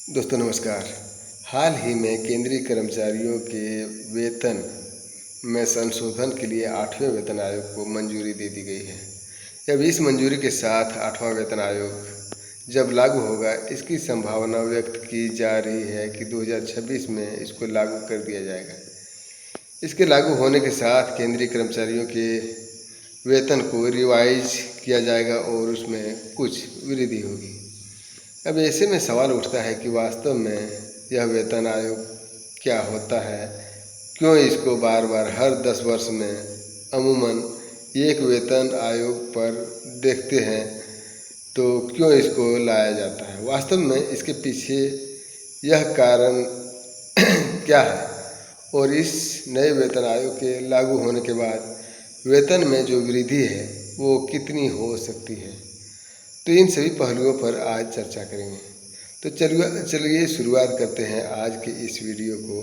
दोस्तों नमस्कार। हाल ही में केंद्रीय कर्मचारियों के वेतन में संशोधन के लिए 8वें वेतन आयोग को मंजूरी दे दी गई है। अब इस मंजूरी के साथ 8वां वेतन आयोग जब लागू होगा, इसकी संभावना व्यक्त की जा रही है कि 2026 में इसको लागू कर दिया जाएगा। इसके लागू होने के साथ केंद्रीय कर्मचारियों के वेतन को रिवाइज किया जाएगा और उसमें कुछ वृद्धि होगी। अब ऐसे में सवाल उठता है कि वास्तव में यह वेतन आयोग क्या होता है, क्यों इसको बार बार हर 10 वर्ष में अमूमन एक वेतन आयोग पर देखते हैं, तो क्यों इसको लाया जाता है। वास्तव में इसके पीछे यह कारण क्या है और इस नए वेतन आयोग के लागू होने के बाद वेतन में जो वृद्धि है वो कितनी हो सकती है, तो इन सभी पहलुओं पर आज चर्चा करेंगे। तो चलिए शुरुआत करते हैं आज के इस वीडियो को।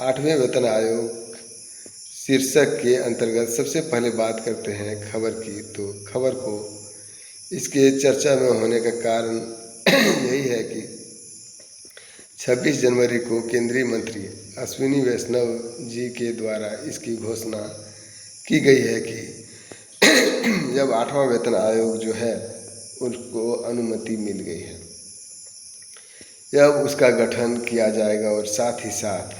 8वें वेतन आयोग शीर्षक के अंतर्गत सबसे पहले बात करते हैं खबर की। तो खबर को इसके चर्चा में होने का कारण यही है कि 26 जनवरी को केंद्रीय मंत्री अश्विनी वैष्णव जी के द्वारा इसकी घोषणा की गई है कि जब 8वां वेतन आयोग जो है उसको अनुमति मिल गई है, जब उसका गठन किया जाएगा और साथ ही साथ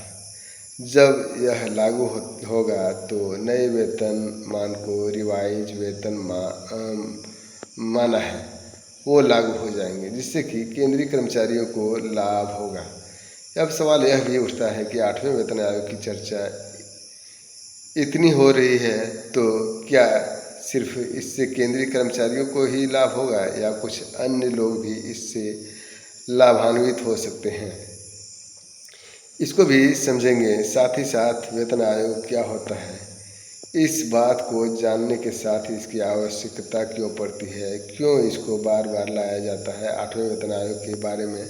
जब यह लागू होगा तो नए वेतन मान को रिवाइज वेतन माना है वो लागू हो जाएंगे, जिससे कि केंद्रीय कर्मचारियों को लाभ होगा। अब सवाल यह भी उठता है कि 8वें वेतन आयोग की चर्चा इतनी हो रही है, तो क्या सिर्फ इससे केंद्रीय कर्मचारियों को ही लाभ होगा या कुछ अन्य लोग भी इससे लाभान्वित हो सकते हैं, इसको भी समझेंगे। साथ ही साथ वेतन आयोग क्या होता है, इस बात को जानने के साथ ही इसकी आवश्यकता क्यों पड़ती है, क्यों इसको बार बार लाया जाता है। 8वें वेतन आयोग के बारे में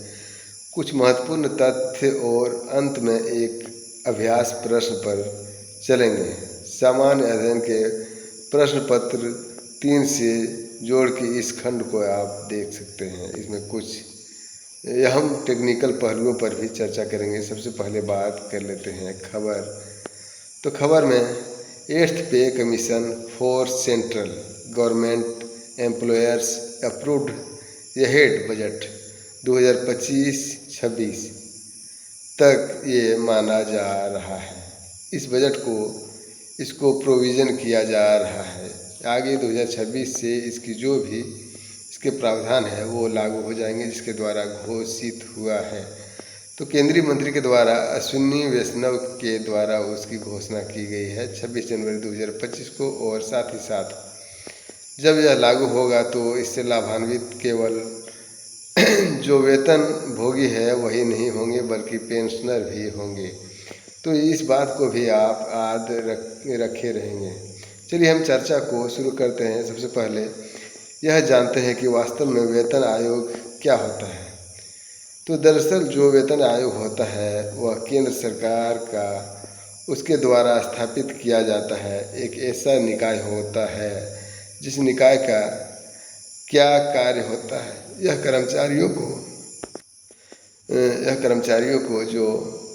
कुछ महत्वपूर्ण तथ्य और अंत में एक अभ्यास प्रश्न पर चलेंगे। सामान्य अध्ययन के प्रश्न पत्र 3 से जोड़ के इस खंड को आप देख सकते हैं। इसमें कुछ हम टेक्निकल पहलुओं पर भी चर्चा करेंगे। सबसे पहले बात कर लेते हैं खबर। तो खबर में 8th पे commission for central government employers approved head budget 2025-26 तक ये माना जा रहा है। इस बजट को इसको प्रोविज़न किया जा रहा है। आगे 2026 से इसकी जो भी इसके प्रावधान है वो लागू हो जाएंगे, जिसके द्वारा घोषित हुआ है। तो केंद्रीय मंत्री के द्वारा अश्विनी वैष्णव के द्वारा उसकी घोषणा की गई है 26 जनवरी 2025 को। और साथ ही साथ जब यह लागू होगा तो इससे लाभान्वित केवल जो वेतन भोगी है वही नहीं होंगे, बल्कि पेंशनर भी होंगे। तो इस बात को भी आप याद रखे रहेंगे। चलिए हम चर्चा को शुरू करते हैं। सबसे पहले यह जानते हैं कि वास्तव में वेतन आयोग क्या होता है। तो दरअसल जो वेतन आयोग होता है वह केंद्र सरकार का उसके द्वारा स्थापित किया जाता है एक ऐसा निकाय होता है जिस निकाय का क्या कार्य होता है। यह कर्मचारियों को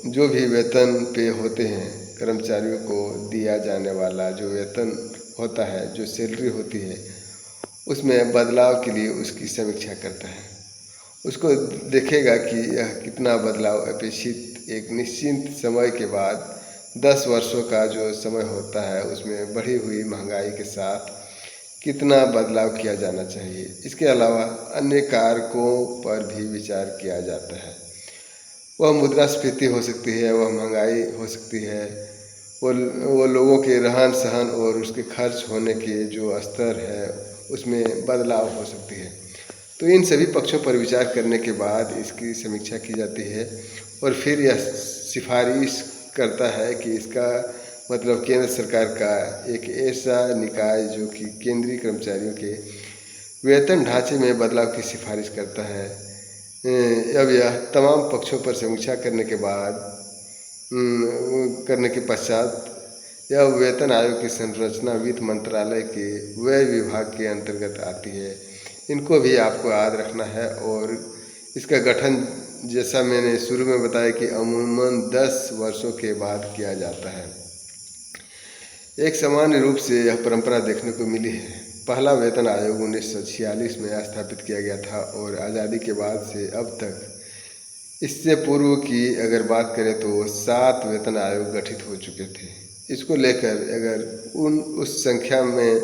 जो भी वेतन पे होते हैं, कर्मचारियों को दिया जाने वाला जो वेतन होता है, जो सैलरी होती है, उसमें बदलाव के लिए उसकी समीक्षा करता है। उसको देखेगा कि यह कितना बदलाव अपेक्षित एक निश्चित समय के बाद 10 वर्षों का जो समय होता है उसमें बढ़ी हुई महंगाई के साथ कितना बदलाव किया जाना चाहिए। इसके अलावा अन्य कारकों पर भी विचार किया जाता है। वह मुद्रास्फीति हो सकती है, वह महंगाई हो सकती है, वो लोगों के रहन सहन और उसके खर्च होने के जो स्तर है उसमें बदलाव हो सकती है। तो इन सभी पक्षों पर विचार करने के बाद इसकी समीक्षा की जाती है और फिर यह सिफारिश करता है कि इसका मतलब केंद्र सरकार का एक ऐसा निकाय जो कि केंद्रीय कर्मचारियों के वेतन ढांचे में बदलाव की सिफारिश करता है। अब यह तमाम पक्षों पर समीक्षा करने के पश्चात यह वेतन आयोग की संरचना वित्त मंत्रालय के व्यय विभाग के अंतर्गत आती है। इनको भी आपको याद रखना है और इसका गठन जैसा मैंने शुरू में बताया कि अमूमन 10 वर्षों के बाद किया जाता है। एक सामान्य रूप से यह परंपरा देखने को मिली है। पहला वेतन आयोग 1946 में स्थापित किया गया था और आज़ादी के बाद से अब तक इससे पूर्व की अगर बात करें तो 7 वेतन आयोग गठित हो चुके थे। इसको लेकर अगर उस संख्या में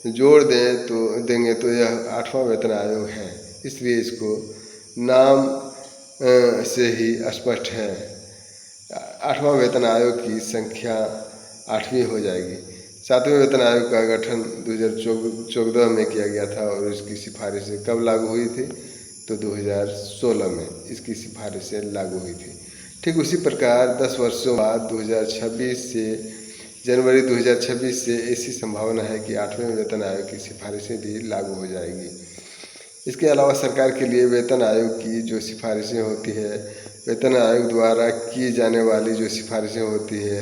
जोड़ देंगे तो यह 8वां वेतन आयोग है। इसलिए इसको नाम से ही स्पष्ट है, 8वां वेतन आयोग की संख्या 8वीं हो जाएगी। 7वें वेतन आयोग का गठन 2014 में किया गया था और इसकी सिफारिशें कब लागू हुई थी तो 2016 में इसकी सिफारिशें लागू हुई थी। ठीक उसी प्रकार 10 वर्षों बाद 2026 से जनवरी 2026 से ऐसी संभावना है कि 8वें वेतन आयोग की सिफारिशें भी लागू हो जाएगी। इसके अलावा सरकार के लिए वेतन आयोग की जो सिफारिशें होती है, वेतन आयोग द्वारा की जाने वाली जो सिफारिशें होती है,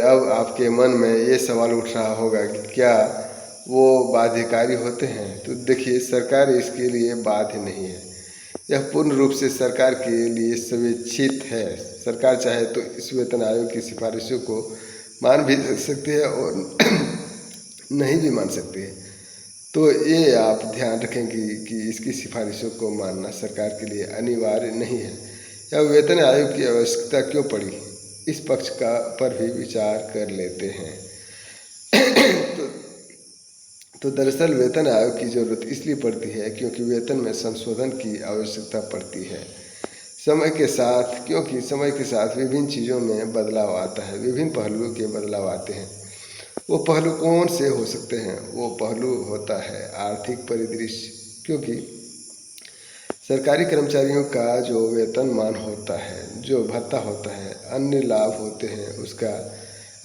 अब आपके मन में ये सवाल उठ रहा होगा कि क्या वो बाध्यकारी होते हैं? तो देखिए, सरकार इसके लिए बाध्य नहीं है। यह पूर्ण रूप से सरकार के लिए स्वेच्छित है। सरकार चाहे तो इस वेतन आयोग की सिफारिशों को मान भी सकती है और नहीं भी मान सकती है। तो ये आप ध्यान रखें कि इसकी सिफारिशों को मानना सरकार के लिए अनिवार्य नहीं है। या वेतन आयोग की आवश्यकता क्यों पड़ी, इस पक्ष पर भी विचार कर लेते हैं। तो दरअसल वेतन आयोग की जरूरत इसलिए पड़ती है क्योंकि वेतन में संशोधन की आवश्यकता पड़ती है क्योंकि समय के साथ विभिन्न चीज़ों में बदलाव आता है, विभिन्न पहलुओं के बदलाव आते हैं। वो पहलू कौन से हो सकते हैं? वो पहलू होता है आर्थिक परिदृश्य, क्योंकि सरकारी कर्मचारियों का जो वेतनमान होता है, जो भत्ता होता है, अन्य लाभ होते हैं, उसका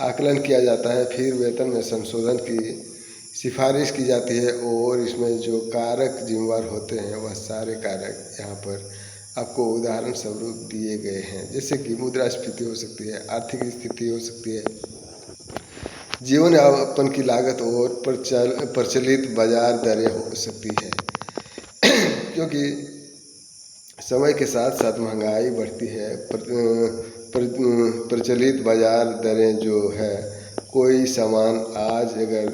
आकलन किया जाता है। फिर वेतन में संशोधन की सिफारिश की जाती है और इसमें जो कारक जिम्मेवार होते हैं वह सारे कारक यहाँ पर आपको उदाहरण स्वरूप दिए गए हैं। जैसे कि मुद्रास्फीति हो सकती है, आर्थिक स्थिति हो सकती है, जीवन यापन की लागत और प्रचलित बाजार दरें हो सकती है। क्योंकि समय के साथ साथ महंगाई बढ़ती है, प्रचलित बाजार दरें जो है, कोई सामान आज अगर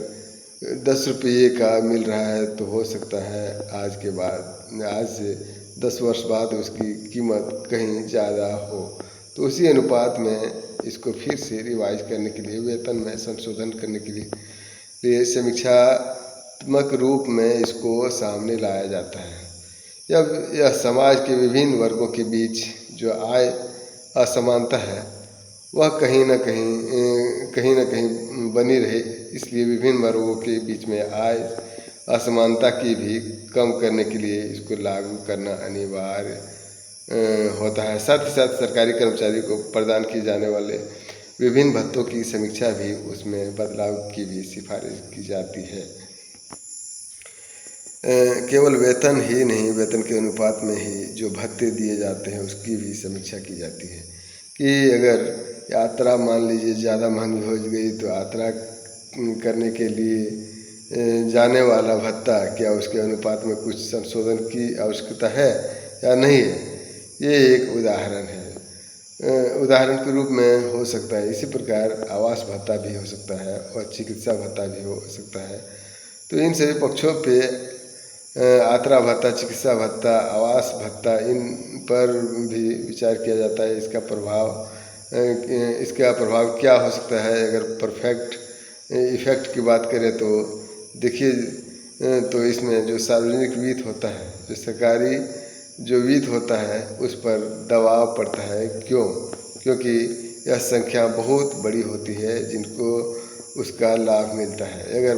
10 रुपये का मिल रहा है तो हो सकता है आज से 10 वर्ष बाद उसकी कीमत कहीं ज़्यादा हो। तो उसी अनुपात में इसको फिर से रिवाइज करने के लिए, वेतन में संशोधन करने के लिए समीक्षात्मक रूप में इसको सामने लाया जाता है। यह समाज के विभिन्न वर्गों के बीच जो आय असमानता है वह कहीं न कहीं बनी रहे, इसलिए विभिन्न वर्गों के बीच में आय असमानता की भी कम करने के लिए इसको लागू करना अनिवार्य होता है। साथ ही साथ सरकारी कर्मचारी को प्रदान किए जाने वाले विभिन्न भत्तों की समीक्षा भी, उसमें बदलाव की भी सिफारिश की जाती है। केवल वेतन ही नहीं, वेतन के अनुपात में ही जो भत्ते दिए जाते हैं उसकी भी समीक्षा की जाती है कि अगर यात्रा मान लीजिए ज़्यादा महंगी हो गई तो यात्रा करने के लिए जाने वाला भत्ता, क्या उसके अनुपात में कुछ संशोधन की आवश्यकता है या नहीं है? ये एक उदाहरण है, उदाहरण के रूप में हो सकता है। इसी प्रकार आवास भत्ता भी हो सकता है और चिकित्सा भत्ता भी हो सकता है। तो इन सभी पक्षों पे यात्रा भत्ता, चिकित्सा भत्ता, आवास भत्ता, इन पर भी विचार किया जाता है। इसका प्रभाव क्या हो सकता है? अगर परफेक्ट इफ़ेक्ट की बात करें तो देखिए, तो इसमें जो सार्वजनिक वित्त होता है, जो सरकारी जो वित्त होता है, उस पर दबाव पड़ता है। क्योंकि यह संख्या बहुत बड़ी होती है जिनको उसका लाभ मिलता है। अगर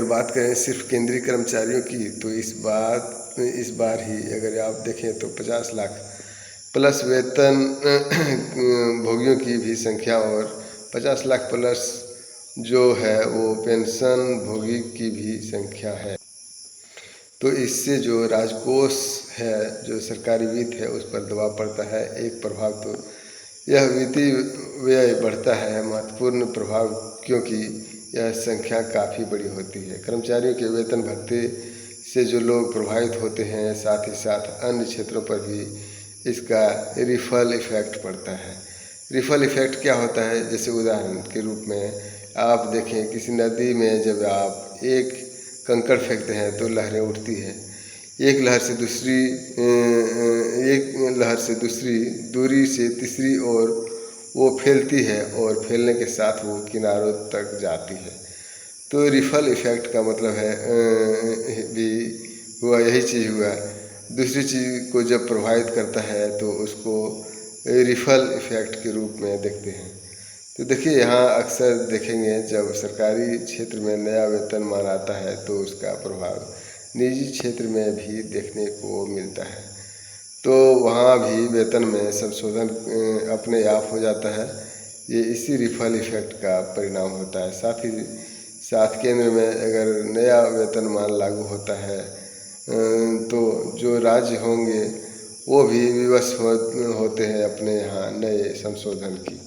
बात करें सिर्फ केंद्रीय कर्मचारियों की, तो इस बार ही अगर आप देखें तो 50 लाख प्लस वेतन भोगियों की भी संख्या और 50 लाख प्लस जो है वो पेंशन भोगी की भी संख्या है। तो इससे जो राजकोष है, जो सरकारी वित्त है, उस पर दबाव पड़ता है। एक प्रभाव तो यह वित्तीय व्यय बढ़ता है, महत्वपूर्ण प्रभाव, क्योंकि यह संख्या काफ़ी बड़ी होती है। कर्मचारियों के वेतन भत्ते से जो लोग प्रभावित होते हैं, साथ ही साथ अन्य क्षेत्रों पर भी इसका रिफल इफ़ेक्ट पड़ता है। रिफल इफ़ेक्ट क्या होता है? जैसे उदाहरण के रूप में आप देखें, किसी नदी में जब आप एक कंकड़ फेंकते हैं तो लहरें उठती हैं। एक लहर से दूसरी, दूरी से तीसरी ओर वो फैलती है और फैलने के साथ वो किनारों तक जाती है। तो रिफल इफ़ेक्ट का मतलब है भी हुआ, यही चीज़ हुआ। दूसरी चीज़ को जब प्रभावित करता है तो उसको रिफल इफ़ेक्ट के रूप में देखते हैं। तो देखिए, यहाँ अक्सर देखेंगे जब सरकारी क्षेत्र में नया वेतनमान आता है तो उसका प्रभाव निजी क्षेत्र में भी देखने को मिलता है। तो वहाँ भी वेतन में संशोधन अपने आप हो जाता है। ये इसी रिफल इफ़ेक्ट का परिणाम होता है। साथ ही साथ केंद्र में अगर नया वेतनमान लागू होता है तो जो राज्य होंगे वो भी विवश होते हैं अपने यहाँ नए संशोधन की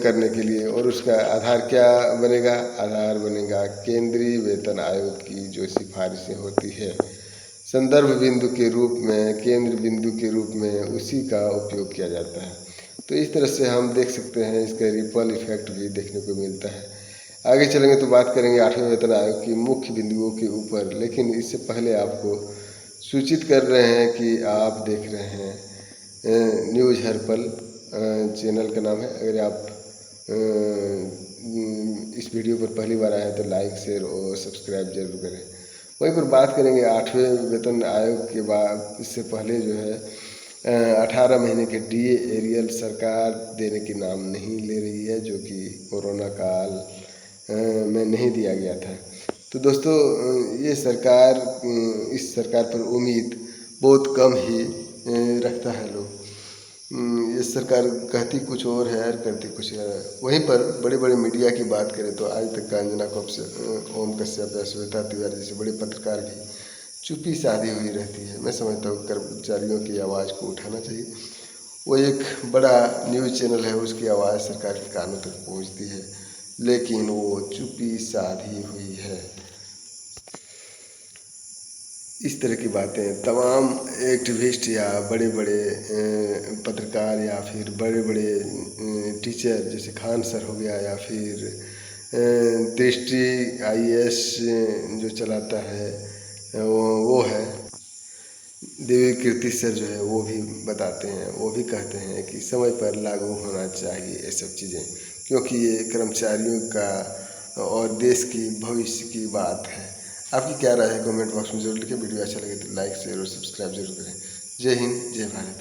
करने के लिए। और उसका आधार क्या बनेगा? आधार बनेगा केंद्रीय वेतन आयोग की जो सिफारिशें होती है, संदर्भ बिंदु के रूप में, केंद्र बिंदु के रूप में उसी का उपयोग किया जाता है। तो इस तरह से हम देख सकते हैं, इसका रिपल इफेक्ट भी देखने को मिलता है। आगे चलेंगे तो बात करेंगे 8वें वेतन आयोग की मुख्य बिंदुओं के ऊपर, लेकिन इससे पहले आपको सूचित कर रहे हैं कि आप देख रहे हैं न्यूज़ हर्पल चैनल का नाम है। अगर आप इस वीडियो पर पहली बार आए हैं तो लाइक, शेयर और सब्सक्राइब जरूर करें। वहीं पर बात करेंगे 8वें वेतन आयोग के बाद। इससे पहले जो है 18 महीने के डीए एरियल सरकार देने की नाम नहीं ले रही है, जो कि कोरोना काल में नहीं दिया गया था। तो दोस्तों, ये सरकार, इस सरकार पर उम्मीद बहुत कम ही रखता है लोग। ये सरकार कहती कुछ और है और करती कुछ है। वहीं पर बड़े बड़े मीडिया की बात करें तो आज तक अंजना कश्यप, ओम कश्यप या श्वेता तिवारी जैसे बड़े पत्रकार की चुप्पी साधी हुई रहती है। मैं समझता हूँ कर्मचारियों की आवाज़ को उठाना चाहिए। वो एक बड़ा न्यूज़ चैनल है, उसकी आवाज़ सरकार के कानों तक पहुँचती है, लेकिन वो चुप्पी साधी हुई है। इस तरह की बातें तमाम एक्टिविस्ट या बड़े बड़े पत्रकार या फिर बड़े बड़े टीचर जैसे खान सर हो गया, या फिर दृष्टि IAS जो चलाता है वो है देवी कीर्ति सर जो है, वो भी बताते हैं, वो भी कहते हैं कि समय पर लागू होना चाहिए ये सब चीज़ें, क्योंकि ये कर्मचारियों का और देश की भविष्य की बात है। आपकी क्या राय है? कमेंट बॉक्स में जरूर लिखें। वीडियो अच्छा लगे तो लाइक, शेयर और सब्सक्राइब जरूर करें। जय हिंद, जय भारत।